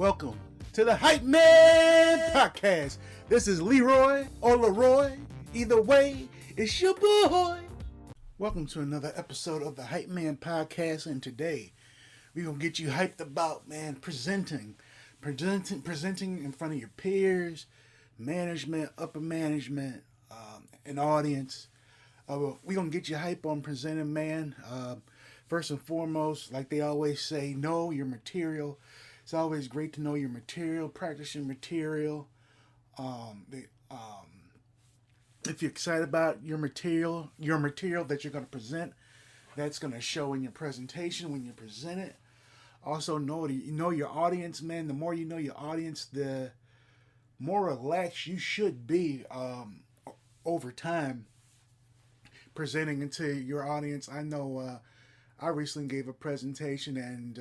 Welcome to the Hypeman Podcast. This is Leroy or Leroy. Either way, it's your boy. Welcome to another episode of the Hypeman Podcast, and today we're going to get you hyped about, man, presenting in front of your peers, management, upper management, an audience. We're going to get you hype on presenting, man. First and foremost, like they always say, know your material. It's always great to know your material, practice your material. If you're excited about your material that you're going to present, that's going to show in your presentation when you present it. Also, know your audience, man. The more you know your audience, the more relaxed you should be over time presenting into your audience. I know I recently gave a presentation, and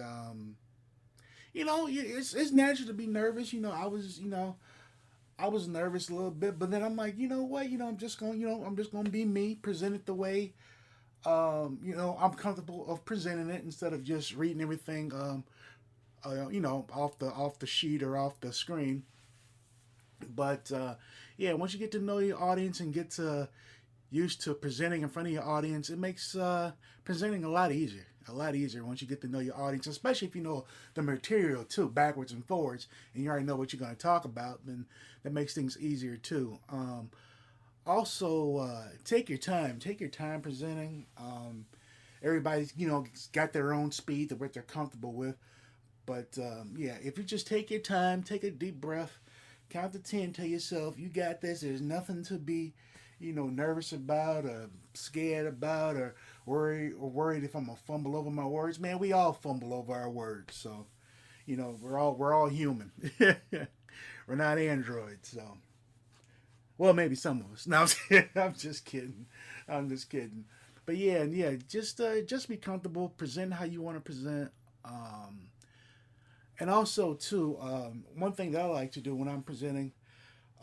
it's natural to be nervous. I was nervous a little bit, but then I'm like, you know what? I'm just going to be me, present it the way I'm comfortable of presenting it instead of just reading everything off the sheet or off the screen. But once you get to know your audience and get used to presenting in front of your audience, it makes presenting a lot easier. Once you get to know your audience, especially if you know the material too, backwards and forwards, and you already know what you're going to talk about, then that makes things easier too. Also, take your time presenting. Everybody's got their own speed, what they're comfortable with. But if you just take your time, take a deep breath, count to 10, tell yourself you got this. There's nothing to be nervous about or scared about or worried if I'm gonna fumble over my words. Man, we all fumble over our words, so we're all human. We're not androids, so well, maybe some of us. No, I'm just kidding. But just be comfortable, present how you want to present. And also too, one thing that I like to do when I'm presenting,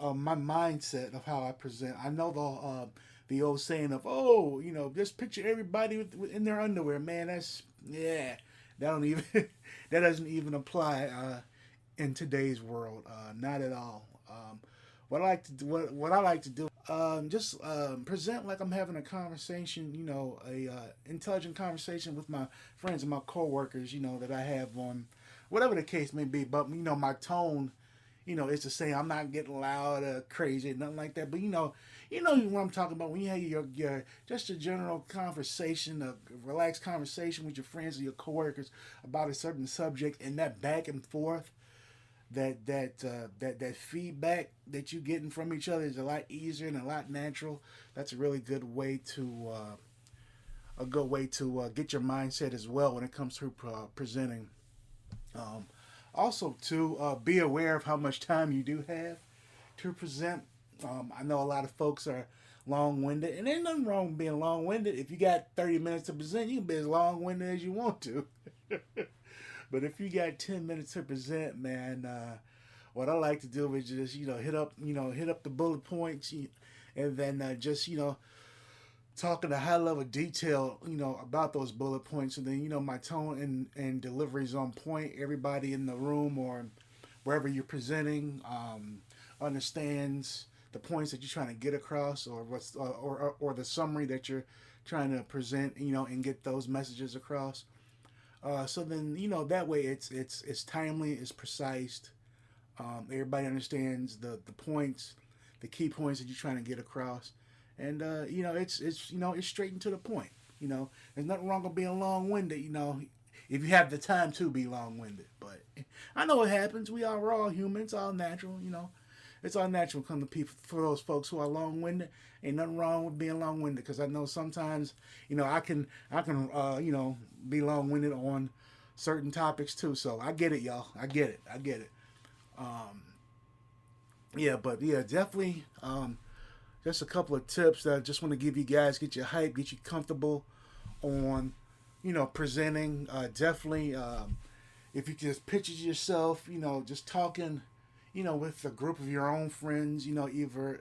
my mindset of how I present. I know the old saying of, just picture everybody in their underwear. Man, that doesn't even apply in today's world. Not at all. What I like to do, just present like I'm having a conversation. A intelligent conversation with my friends and my coworkers. that I have on, whatever the case may be. But my tone, it's the same. I'm not getting loud or crazy, nothing like that. But you know what I'm talking about when you have your just a general conversation, a relaxed conversation with your friends or your coworkers about a certain subject, and that back and forth, that feedback that you getting from each other is a lot easier and a lot natural. That's a really good way to get your mindset as well when it comes to presenting. Also, to be aware of how much time you do have to present. I know a lot of folks are long-winded, and there's nothing wrong with being long-winded. If you got 30 minutes to present, you can be as long-winded as you want to. But if you got 10 minutes to present, man, what I like to do is just hit up the bullet points, and then just talk in a high level detail, about those bullet points, and then my tone and delivery is on point. Everybody in the room or wherever you're presenting understands the points that you're trying to get across, or what's or the summary that you're trying to present, and get those messages across. So then that way it's timely, it's precise. Everybody understands the points, the key points that you're trying to get across. And it's straight and to the point. There's nothing wrong with being long-winded. If you have the time to be long-winded. But I know it happens. We're all human. It's all natural. It's all natural to come to people, for those folks who are long-winded. Ain't nothing wrong with being long-winded, because I know sometimes I can be long-winded on certain topics too. So I get it, y'all. I get it. Definitely. Just a couple of tips that I just want to give you guys, get you hyped, get you comfortable on, presenting. Definitely, if you just picture yourself, just talking, with a group of your own friends, either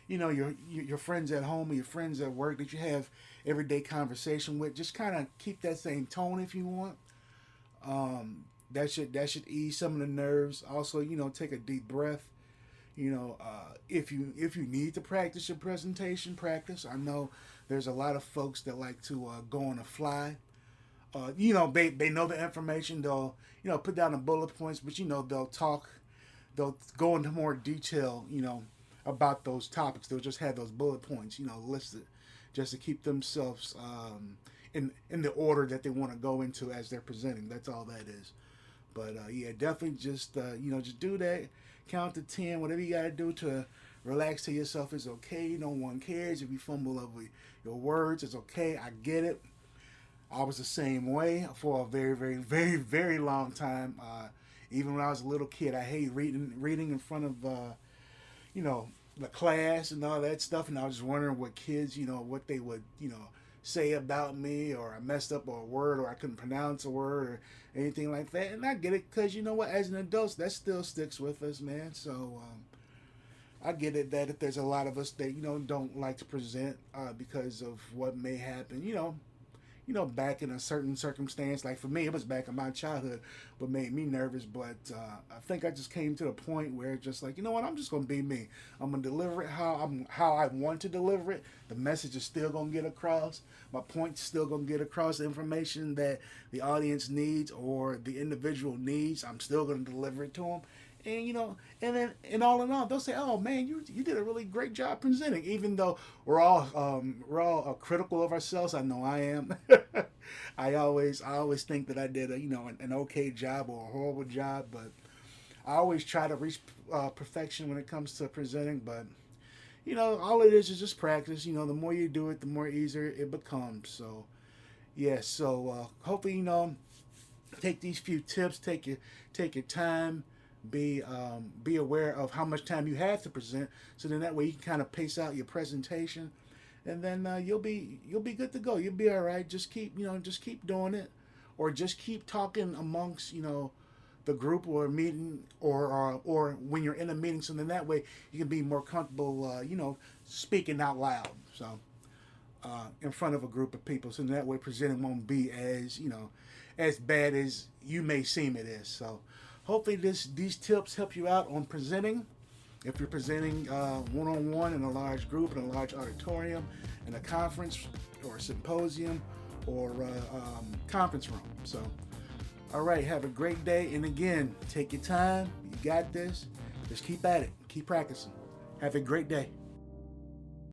your friends at home or your friends at work that you have everyday conversation with. Just kind of keep that same tone if you want. that should ease some of the nerves. Also, take a deep breath. If you need to practice your presentation, practice. I know there's a lot of folks that like to go on the fly. They know the information. They'll put down the bullet points, but they'll talk. They'll go into more detail. About those topics. They'll just have those bullet points. Listed, just to keep themselves in the order that they want to go into as they're presenting. That's all that is. But yeah, definitely just just do that. Count to 10. Whatever you gotta do to relax to yourself is okay. No one cares if you fumble over your words. It's okay. I get it. I was the same way for a very, very, very, very long time. Even when I was a little kid, I hate reading in front of the class and all that stuff. And I was just wondering what kids, what they would, say about me, or I messed up a word, or I couldn't pronounce a word, or anything like that. And I get it, because you know what, as an adult, that still sticks with us, man. So I get it that if there's a lot of us that don't like to present because of what may happen, back in a certain circumstance. Like for me, it was back in my childhood, what made me nervous. But I think I just came to a point where just like, you know what, I'm just gonna be me. I'm gonna deliver it how I want to deliver it. The message is still gonna get across. My point's still gonna get across. The information that the audience needs or the individual needs, I'm still gonna deliver it to them. And and then in all, they'll say, "Oh man, you did a really great job presenting." Even though we're all critical of ourselves, I know I am. I always think that I did an okay job or a horrible job, but I always try to reach perfection when it comes to presenting. But all it is just practice. The more you do it, the more easier it becomes. So yeah, so hopefully take these few tips, take your time. Be aware of how much time you have to present, so then that way you can kind of pace out your presentation, and then you'll be good to go. You'll be all right. Just keep doing it, or just keep talking amongst the group or meeting, or when you're in a meeting, so then that way you can be more comfortable speaking out loud. So in front of a group of people, so that way presenting won't be as bad as you may seem it is. So hopefully these tips help you out on presenting. If you're presenting one-on-one in a large group, in a large auditorium, in a conference or a symposium or conference room. So, all right, have a great day. And again, take your time. You got this. Just keep at it. Keep practicing. Have a great day.